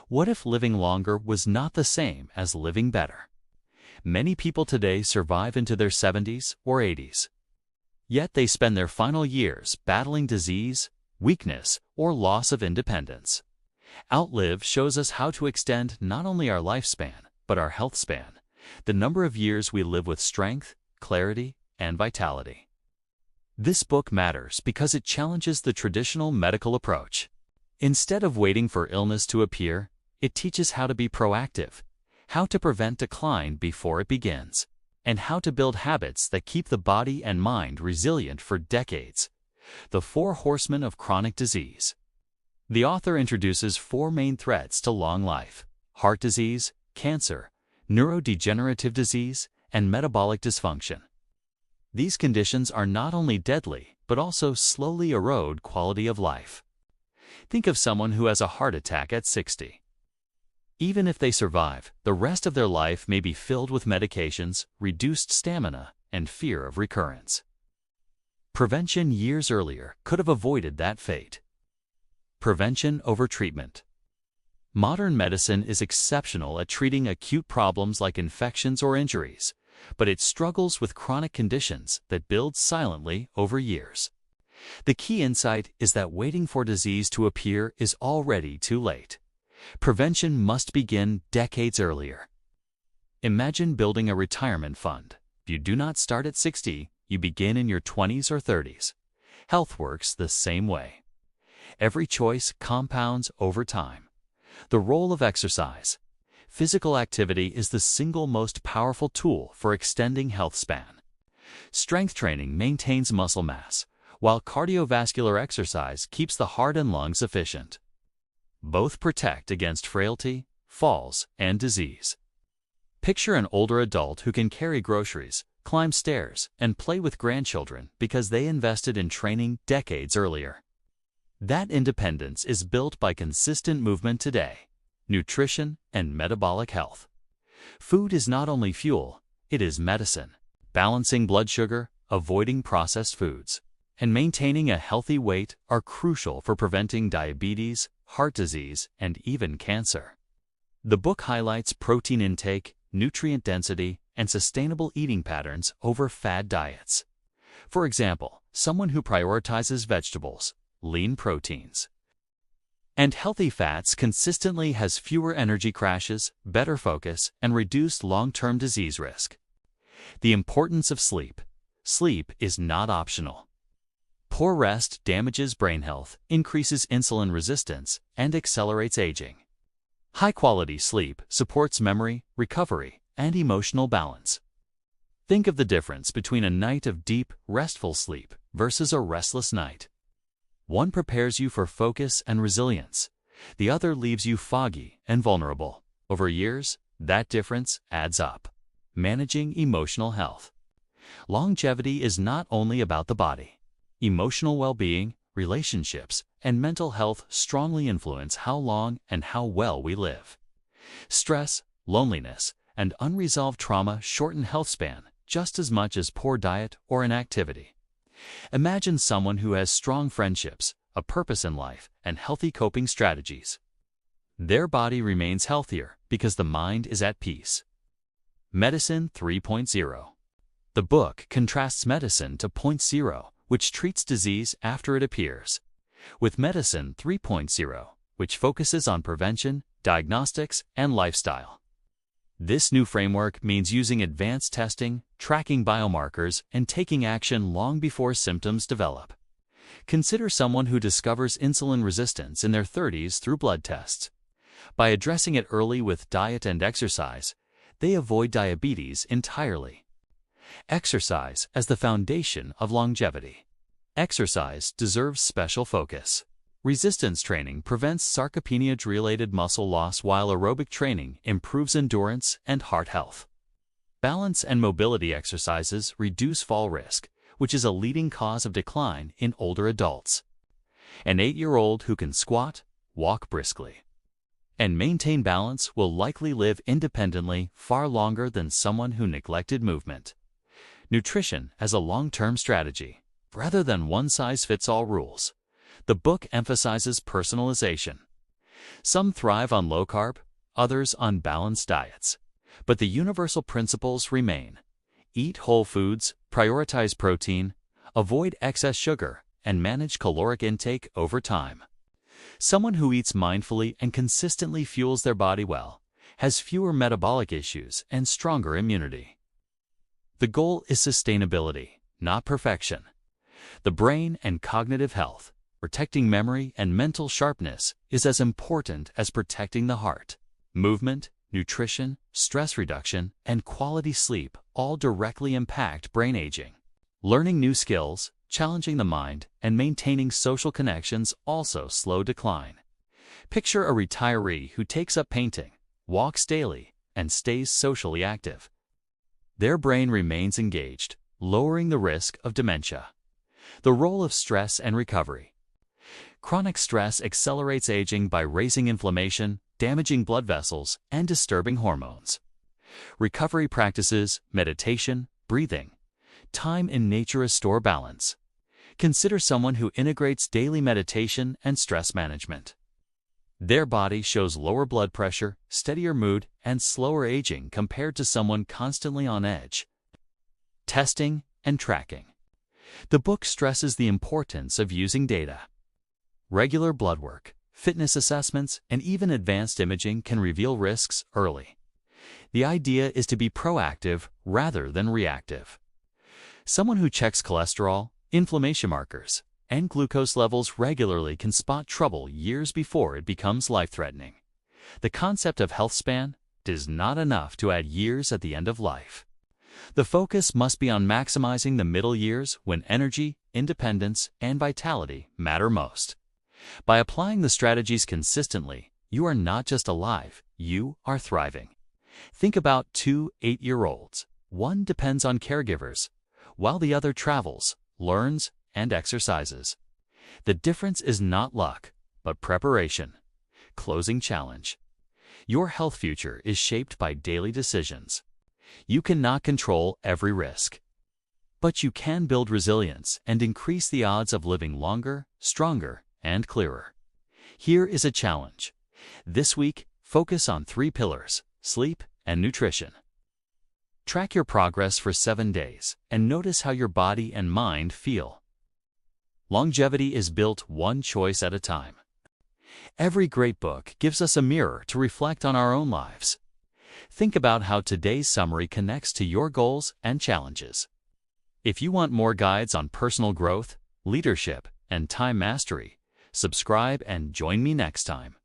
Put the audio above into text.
What if living longer was not the same as living better? Many people today survive into their 70s or 80s. Yet they spend their final years battling disease, weakness, or loss of independence. Outlive shows us how to extend not only our lifespan, but our health span, the number of years we live with strength, clarity, and vitality. This book matters because it challenges the traditional medical approach. Instead of waiting for illness to appear, it teaches how to be proactive, how to prevent decline before it begins, and how to build habits that keep the body and mind resilient for decades. The 4 Horsemen of Chronic Disease. The author introduces 4 main threats to long life: heart disease, cancer, neurodegenerative disease, and metabolic dysfunction. These conditions are not only deadly, but also slowly erode quality of life. Think of someone who has a heart attack at 60. Even if they survive, the rest of their life may be filled with medications, reduced stamina, and fear of recurrence. Prevention years earlier could have avoided that fate. Prevention over treatment. Modern medicine is exceptional at treating acute problems like infections or injuries, but it struggles with chronic conditions that build silently over years. The key insight is that waiting for disease to appear is already too late. Prevention must begin decades earlier. Imagine building a retirement fund. If you do not start at 60, you begin in your 20s or 30s. Health works the same way. Every choice compounds over time. The role of exercise. Physical activity is the single most powerful tool for extending health span. Strength training maintains muscle mass, while cardiovascular exercise keeps the heart and lungs efficient. Both protect against frailty, falls, and disease. Picture an older adult who can carry groceries, climb stairs, and play with grandchildren because they invested in training decades earlier. That independence is built by consistent movement today, nutrition, and metabolic health. Food is not only fuel, it is medicine. Balancing blood sugar, avoiding processed foods, and maintaining a healthy weight are crucial for preventing diabetes, heart disease, and even cancer. The book highlights protein intake, nutrient density, and sustainable eating patterns over fad diets. For example, someone who prioritizes vegetables, lean proteins, and healthy fats consistently has fewer energy crashes, better focus, and reduced long-term disease risk. The importance of sleep. Sleep is not optional. Poor rest damages brain health, increases insulin resistance, and accelerates aging. High-quality sleep supports memory, recovery, and emotional balance. Think of the difference between a night of deep, restful sleep versus a restless night. One prepares you for focus and resilience. The other leaves you foggy and vulnerable. Over years, that difference adds up. Managing emotional health. Longevity is not only about the body. Emotional well-being, relationships, and mental health strongly influence how long and how well we live. Stress, loneliness, and unresolved trauma shorten health span just as much as poor diet or inactivity. Imagine someone who has strong friendships, a purpose in life, and healthy coping strategies. Their body remains healthier because the mind is at peace. Medicine 3.0. The book contrasts medicine to 0.0, which treats disease after it appears, with Medicine 3.0, which focuses on prevention, diagnostics, and lifestyle. This new framework means using advanced testing, tracking biomarkers, and taking action long before symptoms develop. Consider someone who discovers insulin resistance in their 30s through blood tests. By addressing it early with diet and exercise, they avoid diabetes entirely. Exercise as the foundation of longevity. Exercise deserves special focus. Resistance training prevents sarcopenia-related muscle loss, while aerobic training improves endurance and heart health. Balance and mobility exercises reduce fall risk, which is a leading cause of decline in older adults. An 8-year-old who can squat, walk briskly, and maintain balance will likely live independently far longer than someone who neglected movement. Nutrition as a long-term strategy. Rather than one-size-fits-all rules, the book emphasizes personalization. Some thrive on low-carb, others on balanced diets. But the universal principles remain. Eat whole foods, prioritize protein, avoid excess sugar, and manage caloric intake over time. Someone who eats mindfully and consistently fuels their body well has fewer metabolic issues and stronger immunity. The goal is sustainability, not perfection. The brain and cognitive health, protecting memory and mental sharpness, is as important as protecting the heart. Movement, nutrition, stress reduction, and quality sleep all directly impact brain aging. Learning new skills, challenging the mind, and maintaining social connections also slow decline. Picture a retiree who takes up painting, walks daily, and stays socially active. Their brain remains engaged, lowering the risk of dementia. The role of stress and recovery. Chronic stress accelerates aging by raising inflammation, damaging blood vessels, and disturbing hormones. Recovery practices, meditation, breathing, time in nature restore balance. Consider someone who integrates daily meditation and stress management. Their body shows lower blood pressure, steadier mood, and slower aging compared to someone constantly on edge. Testing and tracking. The book stresses the importance of using data. Regular blood work, fitness assessments, and even advanced imaging can reveal risks early. The idea is to be proactive rather than reactive. Someone who checks cholesterol, inflammation markers, and glucose levels regularly can spot trouble years before it becomes life-threatening. The concept of Healthspan is not enough to add years at the end of life. The focus must be on maximizing the middle years when energy, independence, and vitality matter most. By applying the strategies consistently, you are not just alive, you are thriving. Think about two 8-year-olds. One depends on caregivers, while the other travels, learns, and exercises. The difference is not luck, but preparation. Closing challenge. Your health future is shaped by daily decisions. You cannot control every risk, but you can build resilience and increase the odds of living longer, stronger, and clearer. Here is a challenge. This week, focus on 3 pillars: sleep and nutrition. Track your progress for 7 days and notice how your body and mind feel. Longevity is built one choice at a time. Every great book gives us a mirror to reflect on our own lives. Think about how today's summary connects to your goals and challenges. If you want more guides on personal growth, leadership, and time mastery, subscribe and join me next time.